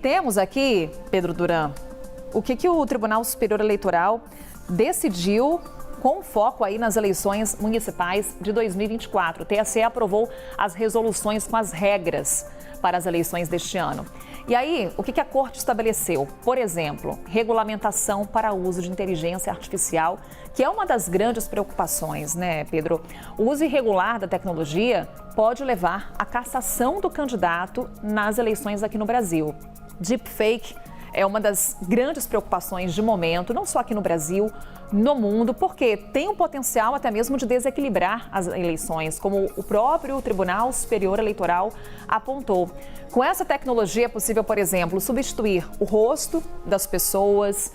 Temos aqui, Pedro Duran, o que o Tribunal Superior Eleitoral decidiu com foco aí nas eleições municipais de 2024. O TSE aprovou as resoluções com as regras para as eleições deste ano. E aí, o que a Corte estabeleceu? Por exemplo, regulamentação para uso de inteligência artificial, que é uma das grandes preocupações, né, Pedro? O uso irregular da tecnologia pode levar à cassação do candidato nas eleições aqui no Brasil. Deepfake é uma das grandes preocupações de momento, não só aqui no Brasil, no mundo, porque tem um potencial até mesmo de desequilibrar as eleições, como o próprio Tribunal Superior Eleitoral apontou. Com essa tecnologia é possível, por exemplo, substituir o rosto das pessoas,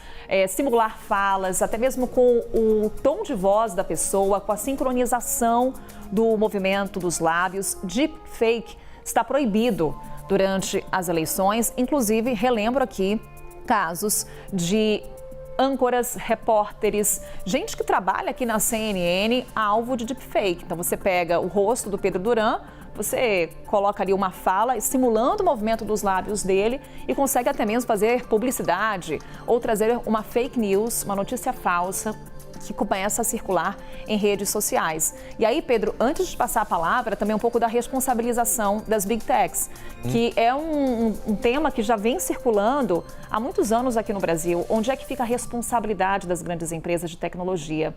simular falas, até mesmo com o tom de voz da pessoa, com a sincronização do movimento dos lábios. Deepfake está proibido durante as eleições, inclusive, relembro aqui, casos de âncoras, repórteres, gente que trabalha aqui na CNN, alvo de deepfake. Então você pega o rosto do Pedro Duran, você coloca ali uma fala simulando o movimento dos lábios dele e consegue até mesmo fazer publicidade ou trazer uma fake news, uma notícia falsa que começa a circular em redes sociais. E aí, Pedro, antes de passar a palavra, também um pouco da responsabilização das Big Techs, que é um tema que já vem circulando há muitos anos aqui no Brasil. Onde é que fica a responsabilidade das grandes empresas de tecnologia?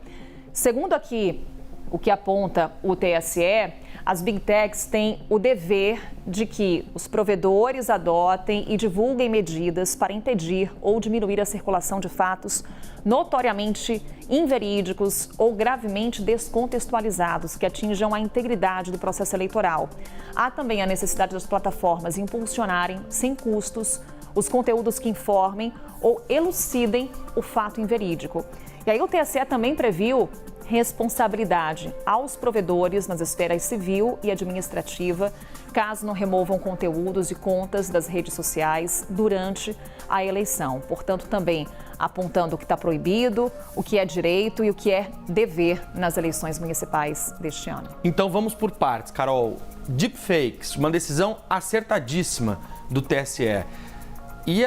Segundo aqui o que aponta o TSE, as Big Techs têm o dever de que os provedores adotem e divulguem medidas para impedir ou diminuir a circulação de fatos notoriamente inverídicos ou gravemente descontextualizados que atinjam a integridade do processo eleitoral. Há também a necessidade das plataformas impulsionarem, sem custos, os conteúdos que informem ou elucidem o fato inverídico. E aí o TSE também previu responsabilidade aos provedores nas esferas civil e administrativa, caso não removam conteúdos e contas das redes sociais durante a eleição. Portanto, também apontando o que está proibido, o que é direito e o que é dever nas eleições municipais deste ano. Então vamos por partes, Carol. Deepfakes, uma decisão acertadíssima do TSE. E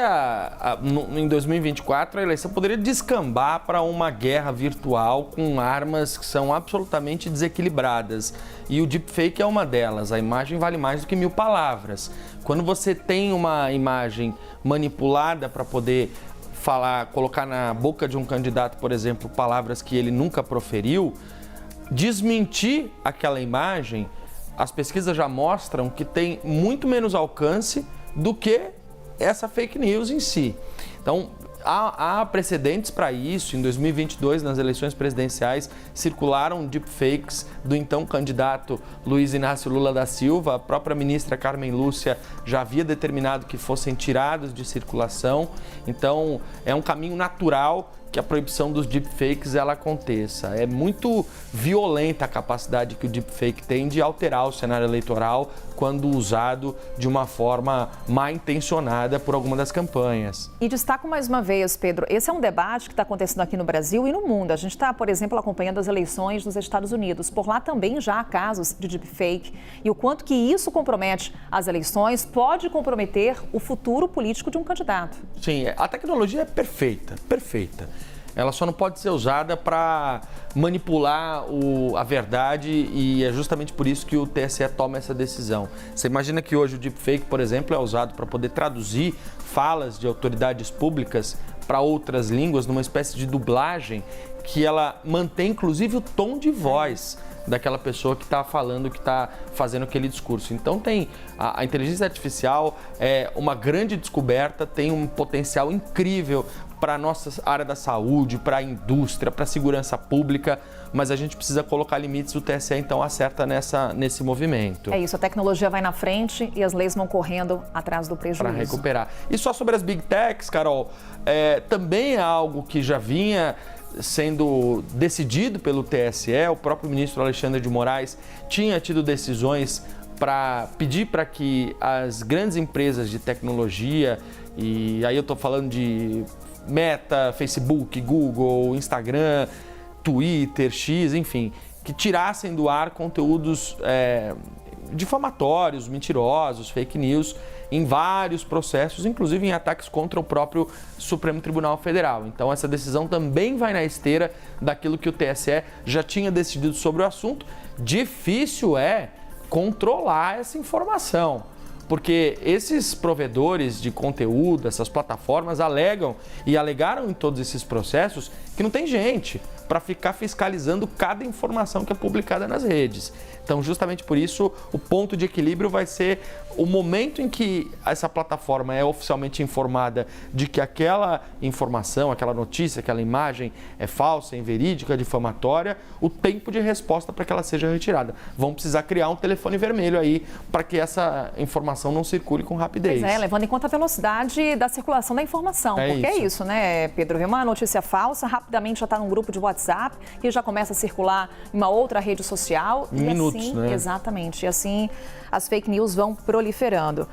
em 2024 a eleição poderia descambar para uma guerra virtual com armas que são absolutamente desequilibradas. E o deepfake é uma delas. A imagem vale mais do que 1000 palavras. Quando você tem uma imagem manipulada para poder colocar na boca de um candidato, por exemplo, palavras que ele nunca proferiu, desmentir aquela imagem, as pesquisas já mostram que tem muito menos alcance do que essa fake news em si. Então, há precedentes para isso. Em 2022, nas eleições presidenciais, circularam deepfakes do então candidato Luiz Inácio Lula da Silva. A própria ministra Carmen Lúcia já havia determinado que fossem tirados de circulação. Então, é um caminho natural que a proibição dos deepfakes ela aconteça. É muito violenta a capacidade que o deepfake tem de alterar o cenário eleitoral quando usado de uma forma mal intencionada por alguma das campanhas. E destaco mais uma vez, Pedro, esse é um debate que está acontecendo aqui no Brasil e no mundo. A gente está, por exemplo, acompanhando as eleições nos Estados Unidos. Por lá também já há casos de deepfake e o quanto que isso compromete as eleições pode comprometer o futuro político de um candidato. Sim, a tecnologia é perfeita, perfeita. Ela só não pode ser usada para manipular a verdade e é justamente por isso que o TSE toma essa decisão. Você imagina que hoje o deepfake, por exemplo, é usado para poder traduzir falas de autoridades públicas para outras línguas, numa espécie de dublagem que ela mantém inclusive o tom de voz daquela pessoa que está falando, que está fazendo aquele discurso. Então a inteligência artificial é uma grande descoberta, tem um potencial incrível para a nossa área da saúde, para a indústria, para a segurança pública, mas a gente precisa colocar limites. O TSE então acerta nesse movimento. É isso, a tecnologia vai na frente e as leis vão correndo atrás do prejuízo. Para recuperar. E só sobre as Big Techs, Carol, também é algo que já vinha sendo decidido pelo TSE. O próprio ministro Alexandre de Moraes tinha tido decisões para pedir para que as grandes empresas de tecnologia, e aí eu estou falando de Meta, Facebook, Google, Instagram, Twitter, X, enfim, que tirassem do ar conteúdos difamatórios, mentirosos, fake news, em vários processos, inclusive em ataques contra o próprio Supremo Tribunal Federal. Então essa decisão também vai na esteira daquilo que o TSE já tinha decidido sobre o assunto. Difícil é controlar essa informação, porque esses provedores de conteúdo, essas plataformas alegam e alegaram em todos esses processos que não tem gente para ficar fiscalizando cada informação que é publicada nas redes. Então, justamente por isso, o ponto de equilíbrio vai ser o momento em que essa plataforma é oficialmente informada de que aquela informação, aquela notícia, aquela imagem é falsa, inverídica, difamatória, o tempo de resposta para que ela seja retirada. Vão precisar criar um telefone vermelho aí para que essa informação não circule com rapidez. Pois é, levando em conta a velocidade da circulação da informação. Porque é isso, né, Pedro? Vê uma notícia falsa, rapidamente já está num grupo de WhatsApp e já começa a circular em uma outra rede social. Minutos, assim, né? Exatamente. E assim as fake news vão proliferando.